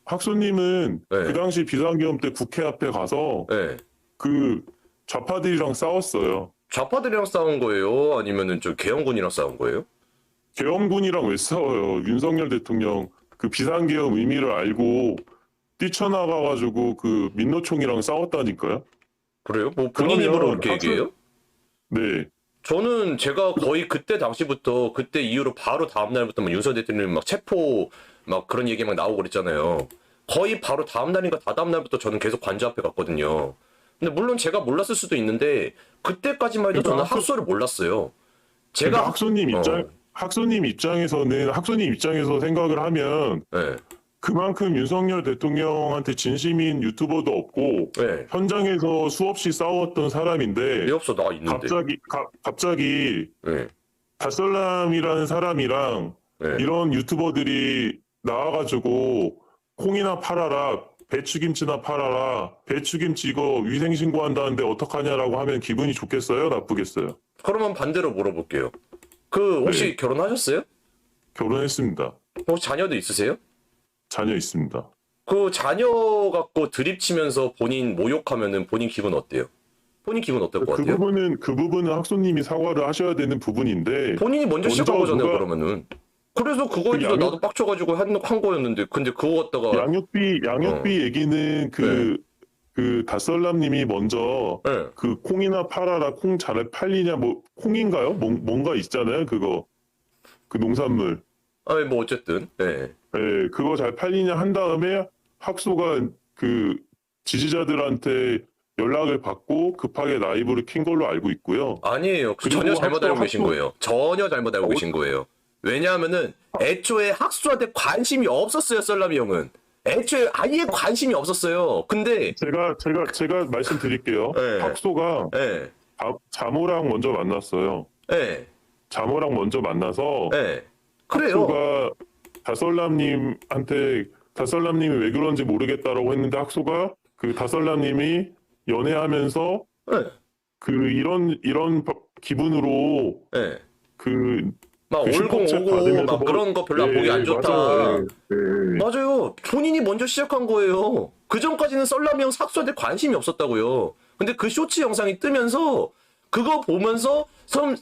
학소님은 네. 그 당시 비상계엄 때 국회 앞에 가서 네. 그 좌파들이랑 싸웠어요. 좌파들이랑 싸운 거예요? 아니면은 저 계엄군이랑 싸운 거예요? 계엄군이랑 왜 싸워요? 윤석열 대통령 그 비상계엄 의미를 알고 뛰쳐나가가지고 그 민노총이랑 싸웠다니까요? 그래요? 본인 입으로 그렇게 얘기해요? 네. 저는 제가 거의 그때 당시부터 그때 이후로 바로 다음 날부터 막 윤석열 대통령 막 체포 막 그런 얘기 막 나오고 그랬잖아요. 거의 바로 다음 날인가 다다음 날부터 저는 계속 관저 앞에 갔거든요. 근데 물론 제가 몰랐을 수도 있는데 그때까지만 해도 저는 그러니까 학소를 몰랐어요. 제가 그러니까 학소님 입장에서 생각을 하면 네. 그만큼 윤석열 대통령한테 진심인 유튜버도 없고 네. 현장에서 수없이 싸웠던 사람인데 왜 없어? 나 있는데. 갑자기 네. 닷설람이라는 사람이랑 네. 이런 유튜버들이 나와가지고 콩이나 팔아라, 배추김치나 팔아라, 배추김치 이거 위생신고한다는데 어떡하냐라고 하면 기분이 좋겠어요? 나쁘겠어요? 그러면 반대로 물어볼게요. 그 혹시 네. 결혼하셨어요? 결혼했습니다. 혹시 자녀도 있으세요? 자녀 있습니다. 그 자녀 갖고 드립 치면서 본인 모욕하면은 본인 기분 어때요? 본인 기분 어떨 것 같아요? 그 부분은 학소님이 사과를 하셔야 되는 부분인데 본인이 먼저 시작한 거잖아요, 그러면은. 그래서 그거에 대해서 양육- 나도 빡쳐가지고 한 거였는데, 근데 그거 갖다가, 양육비 얘기는 그 닷설람님이 먼저 네. 그 콩이나 팔아라, 콩 잘 팔리냐, 뭐 콩인가요? 뭔가 있잖아요, 그거 그 농산물. 아니, 뭐, 어쨌든, 네. 예, 그거 잘 팔리냐 한 다음에 학소가 그 지지자들한테 연락을 받고 급하게 라이브를 킨 걸로 알고 있고요. 아니에요. 그리고 전혀 잘못 알고 계신 학소- 거예요. 전혀 잘못 알고 계신 거예요. 왜냐하면은, 애초에 학수한테 관심이 없었어요, 썰라미 형은. 애초에 아예 관심이 없었어요. 근데, 제가 말씀드릴게요. 네. 학소가 예, 자모랑 먼저 만났어요. 예. 자모랑 먼저 만나서 예. 그래요. 학소가 다설남님이 왜 그런지 모르겠다라고 했는데 학소가 그 다설남님이 연애하면서 예. 그 이런 기분으로 예. 그 막 그 슈퍼챗 올공오고 받으면서 막 그런 거 별로 보기 안 좋다. 맞아요. 예, 예. 맞아요. 본인이 먼저 시작한 거예요. 그 전까지는 썰라미 형 삭수한테 관심이 없었다고요. 근데 그 쇼츠 영상이 뜨면서 그거 보면서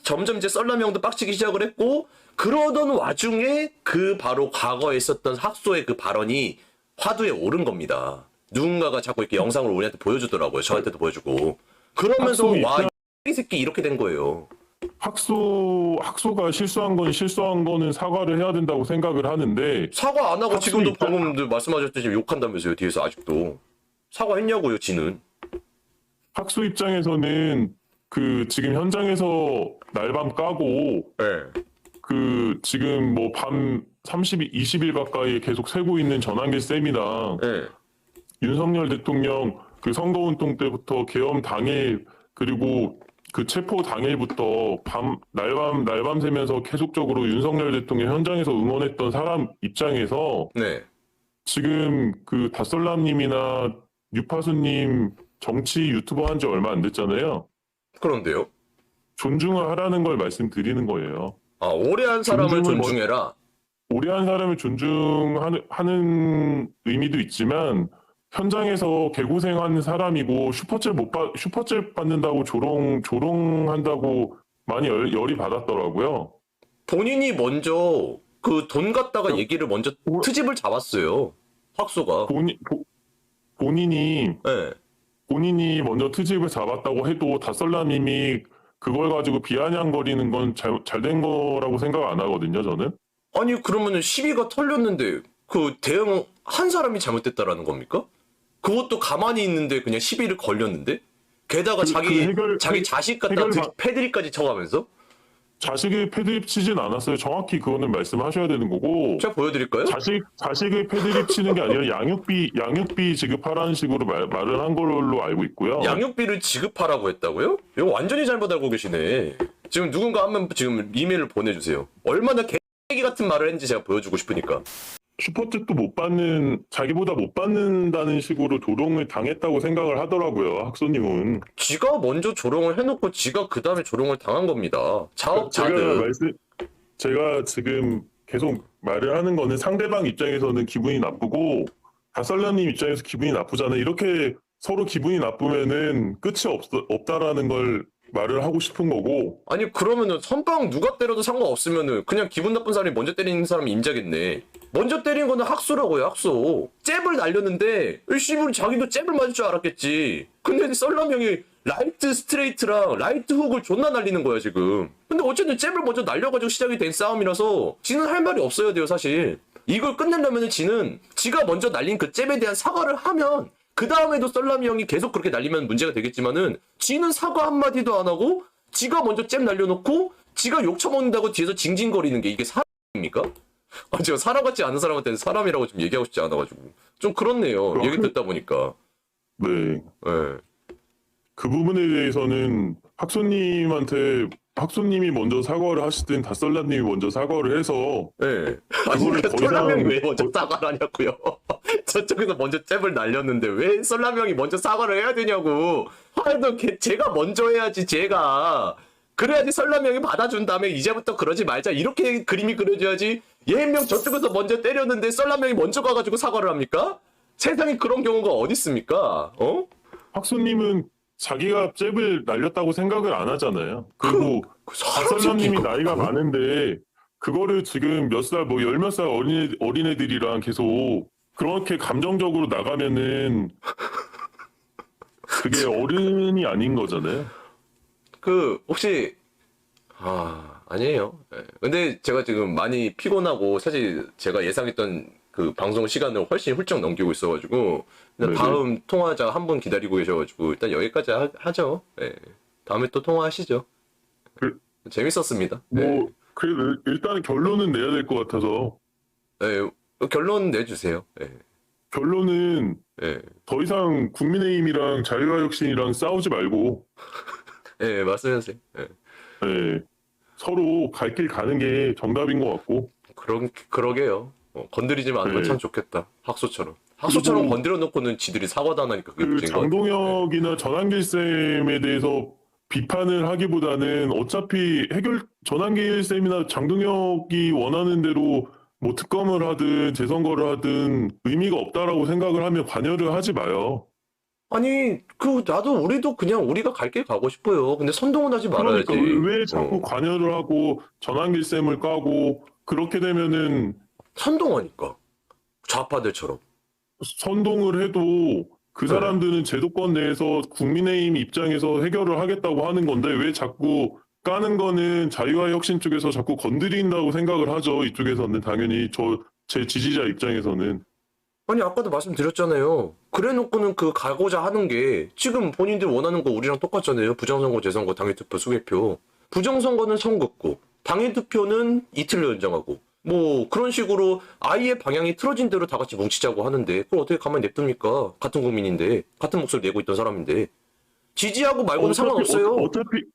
점점 이제 썰라미 형도 빡치기 시작을 했고 그러던 와중에 그 바로 과거에 있었던 학소의 그 발언이 화두에 오른 겁니다. 누군가가 자꾸 이렇게 영상을 우리한테 보여주더라고요. 저한테도 보여주고. 그러면서 학소 와, 이 새끼 이렇게 된 거예요. 학소가 실수한 거는 사과를 해야 된다고 생각을 하는데 사과 안 하고 학소 지금도 입장- 방금 말씀하셨듯이 욕한다면서요. 뒤에서 아직도. 사과했냐고요, 지는. 학소 입장에서는 그 지금 현장에서 날밤 까고 예. 그 지금 뭐 밤 20일 가까이 계속 새고 있는 전한길 쌤이랑 예. 윤석열 대통령 그 선거운동 때부터 계엄 당일 그리고 그 체포 당일부터 날밤 새면서 계속적으로 윤석열 대통령 현장에서 응원했던 사람 입장에서 네. 지금 그 다솔람님이나 유파수님 정치 유튜버 한 지 얼마 안 됐잖아요. 그런데요. 존중을 하라는 걸 말씀드리는 거예요. 아, 오래 한 사람을 존중을 존중해라. 오래 한 사람을 존중하는 의미도 있지만 현장에서 개고생하는 사람이고 슈퍼챗 받는다고 조롱한다고 많이 열이 받았더라고요. 본인이 먼저 그 돈 갖다가 얘기를 먼저 트집을 잡았어요. 학소가. 본인이 예. 먼저 트집을 잡았다고 해도 다썰라님이 그걸 가지고 비아냥거리는 건 잘된 거라고 생각 안 하거든요, 저는. 아니, 그러면은 시비가 털렸는데 그 대응 한 사람이 잘못됐다라는 겁니까? 그것도 가만히 있는데 그냥 시비를 걸렸는데? 게다가 자기 자식 갖다 패드립까지 쳐가면서? 자식의 패드립 치진 않았어요. 정확히 그거는 말씀하셔야 되는 거고. 제가 보여드릴까요? 자식의 패드립 치는 게 아니라 양육비 지급하라는 식으로 말을 한 걸로 알고 있고요. 양육비를 지급하라고 했다고요? 이거 완전히 잘못 알고 계시네. 지금 누군가 한번 지금 이메일을 보내주세요. 얼마나 개기 같은 말을 했는지 제가 보여주고 싶으니까. 슈퍼챗도 자기보다 못 받는다는 식으로 조롱을 당했다고 생각을 하더라고요, 학소님은. 지가 먼저 조롱을 해놓고 지가 그 다음에 조롱을 당한 겁니다. 자업자득. 제가 지금 계속 말을 하는 거는 상대방 입장에서는 기분이 나쁘고 다설라님 입장에서 기분이 나쁘잖아요. 이렇게 서로 기분이 나쁘면은 끝이 없다라는 걸 말을 하고 싶은 거고. 아니 그러면은 선빵 누가 때려도 상관없으면은 그냥 기분 나쁜 사람이 먼저 때리는 사람이 임자겠네. 먼저 때린 거는 학소라고요, 학소. 잽을 날렸는데 씨발 자기도 잽을 맞을 줄 알았겠지. 근데 썰람 형이 라이트 스트레이트랑 라이트 훅을 존나 날리는 거야 지금. 근데 어쨌든 잽을 먼저 날려가지고 시작이 된 싸움이라서 지는 할 말이 없어야 돼요 사실. 이걸 끝내려면 지는 지가 먼저 날린 그 잽에 대한 사과를 하면 그 다음에도 썰라미 형이 계속 그렇게 날리면 문제가 되겠지만은 지는 사과 한마디도 안 하고 지가 먼저 잽 날려놓고 지가 욕 처먹는다고 뒤에서 징징거리는 게 이게 사람입니까? 아, 제가 사람 같지 않은 사람한테는 사람이라고 좀 얘기하고 싶지 않아가지고 좀 그렇네요. 얘기 듣다 보니까. 네. 네. 그 부분에 대해서는 학소님이 먼저 사과를 하시든 다썰라님이 먼저 사과를 해서 네. 아니 그거를 더 썰라미 형이 이상 왜 먼저 사과를 하냐고요. 저쪽에서 먼저 잽을 날렸는데 왜 썰라미 형이 먼저 사과를 해야 되냐고. 하여튼 제가 먼저 해야지 제가. 그래야지 썰라미 형이 받아준 다음에 이제부터 그러지 말자 이렇게 그림이 그려져야지. 얘 한 명 저쪽에서 먼저 때렸는데 썰라미 형이 먼저 가가지고 사과를 합니까? 세상에 그런 경우가 어디 있습니까? 어? 학소님은 자기가 잽을 날렸다고 생각을 안 하잖아요. 그리고 다썰라님이 나이가 많은데 그거를 지금 몇 살, 뭐 열 몇 살 어린애들이랑 계속 그렇게 감정적으로 나가면은 그게 어른이 아닌 거잖아요. 혹시 아니에요. 예. 근데 제가 지금 많이 피곤하고 사실 제가 예상했던 그 방송 시간을 훨씬 훌쩍 넘기고 있어가지고 일단 다음 통화자 한 분 기다리고 계셔가지고 일단 여기까지 하죠. 예. 다음에 또 통화하시죠. 재밌었습니다. 뭐 그래도 일단 결론은 내야 될 것 같아서. 예. 결론 내주세요. 예. 결론은 예. 더 이상 국민의힘이랑 자유화혁신이랑 싸우지 말고. 예, 말씀하세요. 예. 네. 서로 갈 길 가는 게 정답인 것 같고. 그러게요. 건드리지만 않으면 네. 참 좋겠다. 학소처럼 그리고 건드려 놓고는 지들이 사과도 안 하니까 그게 그 문제인 것 같아. 장동혁이나 전한길 쌤에 대해서 비판을 하기보다는 어차피 전한길 쌤이나 장동혁이 원하는 대로 뭐 특검을 하든 재선거를 하든 의미가 없다라고 생각을 하면 관여를 하지 마요. 아니, 우리도 그냥 우리가 갈 길 가고 싶어요. 근데 선동은 하지 말아야지. 그러니까 왜 자꾸 관여를 하고 전한길 쌤을 까고 그렇게 되면은 선동하니까. 좌파들처럼. 선동을 해도 그 네. 사람들은 제도권 내에서 국민의힘 입장에서 해결을 하겠다고 하는 건데 왜 자꾸 까는 거는 자유와 혁신 쪽에서 자꾸 건드린다고 생각을 하죠. 이쪽에서는 당연히 제 지지자 입장에서는. 아니, 아까도 말씀드렸잖아요. 그래 놓고는 가고자 하는 게 지금 본인들 원하는 거 우리랑 똑같잖아요. 부정선거, 재선거, 당일투표, 수개표. 부정선거는 선긋고, 당일투표는 이틀 연장하고, 뭐 그런 식으로 아예 방향이 틀어진 대로 다 같이 뭉치자고 하는데 그걸 어떻게 가만히 냅둡니까? 같은 국민인데, 같은 목소리 내고 있던 사람인데. 지지하고 말고는 상관없어요.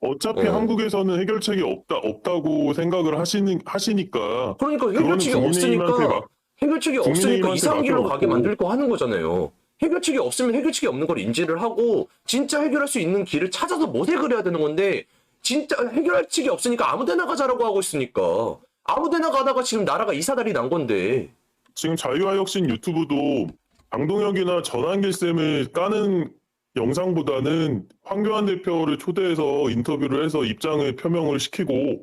어차피 한국에서는 해결책이 없다고 생각을 하시니까 그러니까 그거는 해결책이 국민의힘한테 없으니까 해결책이 없으니까 국민의힘한테 이상한 길로 가게 맡겨놓고. 만들고 하는 거잖아요. 해결책이 없으면 해결책이 없는 걸 인지를 하고 진짜 해결할 수 있는 길을 찾아서 모색을 해야 되는 건데 진짜 해결할 책이 없으니까 아무 데나 가자라고 하고 있으니까 아무 데나 가다가 지금 나라가 이사달이 난 건데. 지금 자유와 혁신 유튜브도 장동혁이나 전한길 쌤을 까는 영상보다는 황교안 대표를 초대해서 인터뷰를 해서 입장을 표명을 시키고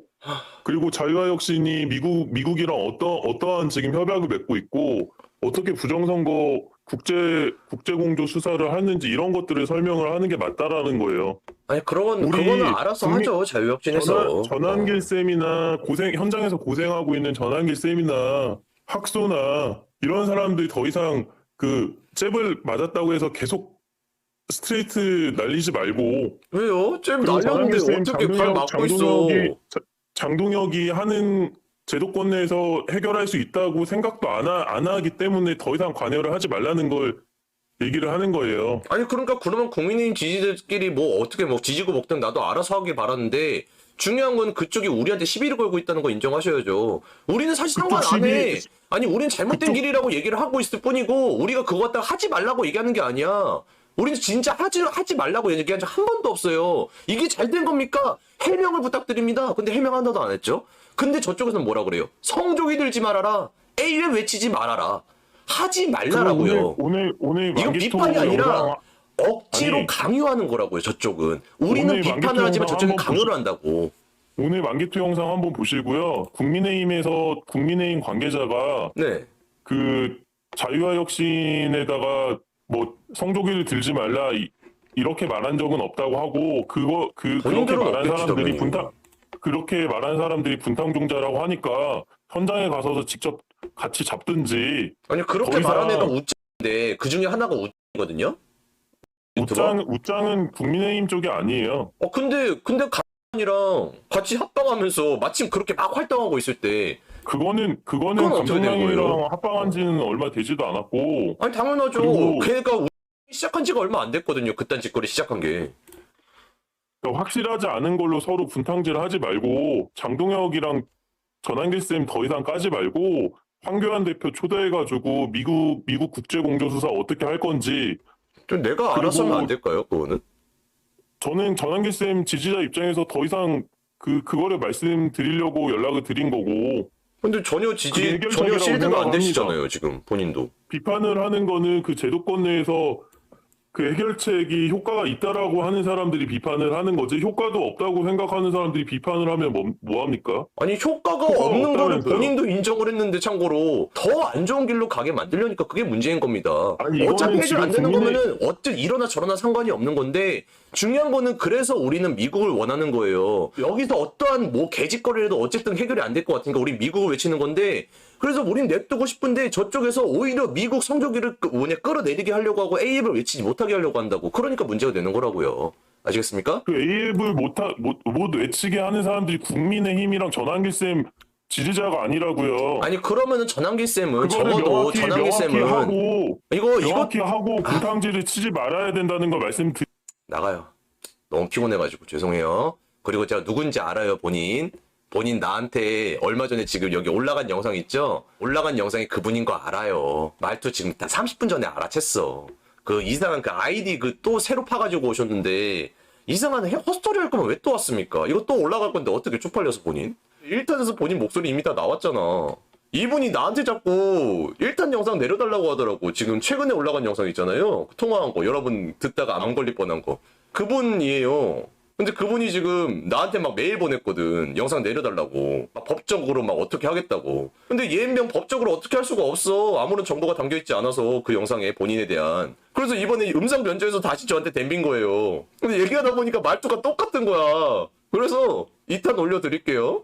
그리고 자유와 혁신이 미국이랑 어떠한 지금 협약을 맺고 있고 어떻게 부정선거 국제공조 수사를 하는지 이런 것들을 설명을 하는 게 맞다라는 거예요. 아니 그거는 알아서 국민- 하죠. 자유혁신에서. 전한길 쌤이나 현장에서 고생하고 있는 전한길 쌤이나 학소나 이런 사람들이 더 이상 그 잽을 맞았다고 해서 계속 스트레이트 날리지 말고 왜요? 쟤 그리고 전한길 날렸는데 쌤 어떻게 발 막고 있어. 장동혁이 하는 제도권 내에서 해결할 수 있다고 생각도 안 하기 때문에 더 이상 관여를 하지 말라는 걸 얘기를 하는 거예요. 아니 그러니까 그러면 국민의힘 지지자들끼리 뭐 어떻게 뭐 지지고 먹든 나도 알아서 하길 바라는데 중요한 건 그쪽이 우리한테 시비를 걸고 있다는 거 인정하셔야죠. 우리는 사실 상관 안 해. 아니 우리는 잘못된 길이라고 얘기를 하고 있을 뿐이고 우리가 그거 갖다가 하지 말라고 얘기하는 게 아니야. 우리는 진짜 하지 말라고 얘기한 적 한 번도 없어요. 이게 잘 된 겁니까? 해명을 부탁드립니다. 근데 해명 하나도 안 했죠. 근데 저쪽에서는 뭐라 그래요? 성조기 들지 말아라. AUM 외치지 말아라. 하지 말라라고요. 오늘 이건 비판이 아니라 영상, 억지로 아니, 강요하는 거라고요. 저쪽은. 우리는 오늘 비판을 만개토 하지만 영상 저쪽은 한번 강요를 한다고. 오늘 만개토 영상 한번 보시고요. 국민의힘 관계자가 네. 그 자유와 혁신에다가 뭐 성조기를 들지 말라 이렇게 말한 적은 없다고 하고 그렇게 본인들은 말한 없겠지, 사람들이 당연히. 그렇게 말한 사람들이 분탕종자라고 하니까 현장에 가서 직접 같이 잡든지 아니 그렇게 더 이상- 말한 애가 우짱인데 그 중에 하나가 우짱이거든요. 유튜버? 우짱은 국민의힘 쪽이 아니에요. 근데 가만이랑 같이 합방하면서 마침 그렇게 막 활동하고 있을 때 그거는 그건 어떻게 된 거예요? 감독님이랑 합방한 지는 얼마 되지도 않았고 아니 당연하죠. 그리고- 걔가 시작한 지가 얼마 안 됐거든요. 그딴 짓거리 시작한 게. 확실하지 않은 걸로 서로 분탕질 하지 말고 장동혁이랑 전한길 쌤 더 이상 까지 말고 황교안 대표 초대해가지고 미국 국제공조수사 어떻게 할 건지 좀 내가 알아서 하면 안 될까요? 그거는? 저는 전한길 쌤 지지자 입장에서 더 이상 그거를 말씀드리려고 연락을 드린 거고 근데 전혀 그게 해결책이라고 실드가 안 생각합니다. 되시잖아요. 지금 본인도. 비판을 하는 거는 그 제도권 내에서 그 해결책이 효과가 있다라고 하는 사람들이 비판을 하는 거지 효과도 없다고 생각하는 사람들이 비판을 하면 뭐 합니까? 아니 효과가 효과가 없는 거를 없다면서요. 본인도 인정을 했는데 참고로 더 안 좋은 길로 가게 만들려니까 그게 문제인 겁니다. 아니, 이거는 어차피 해결 안 되는 지금 거면은 어쨌든 이러나 저러나 상관이 없는 건데 중요한 거는 그래서 우리는 미국을 원하는 거예요. 여기서 어떠한 뭐 개짓거리라도 어쨌든 해결이 안 될 것 같으니까 우리 미국을 외치는 건데 그래서 우린 냅두고 싶은데 저쪽에서 오히려 미국 성조기를 끌어내리게 하려고 하고 AF을 외치지 못하게 하려고 한다고. 그러니까 문제가 되는 거라고요. 아시겠습니까? 그 AF를 못 외치게 하는 사람들이 국민의힘이랑 전한길 쌤 지지자가 아니라고요. 아니 그러면은 전한길 쌤은 그거를 적어도 전한길 쌤은 하고 이거 명확히 하고 분탕질을 치지 말아야 된다는 걸 나가요. 너무 피곤해가지고 죄송해요. 그리고 제가 누군지 알아요 본인. 본인 나한테 얼마 전에 지금 여기 올라간 영상 있죠? 올라간 영상이 그분인 거 알아요. 말투 지금 다 30분 전에 알아챘어. 그 이상한 그 아이디 그 또 새로 파가지고 오셨는데 이상한 헛소리 할 거면 왜 또 왔습니까? 이거 또 올라갈 건데 어떻게 쪽팔려서 본인? 1탄에서 본인 목소리 이미 다 나왔잖아. 이분이 나한테 자꾸 1탄 영상 내려달라고 하더라고. 지금 최근에 올라간 영상 있잖아요. 통화한 거. 여러분 듣다가 암 걸릴 뻔한 거. 그분이에요. 근데 그분이 지금 나한테 막 메일 보냈거든. 영상 내려달라고. 막 법적으로 막 어떻게 하겠다고. 근데 얘는 법적으로 어떻게 할 수가 없어. 아무런 정보가 담겨있지 않아서 그 영상에 본인에 대한. 그래서 이번에 음성 변조해서 다시 저한테 댐빈 거예요. 근데 얘기하다 보니까 말투가 똑같은 거야. 그래서 2탄 올려드릴게요.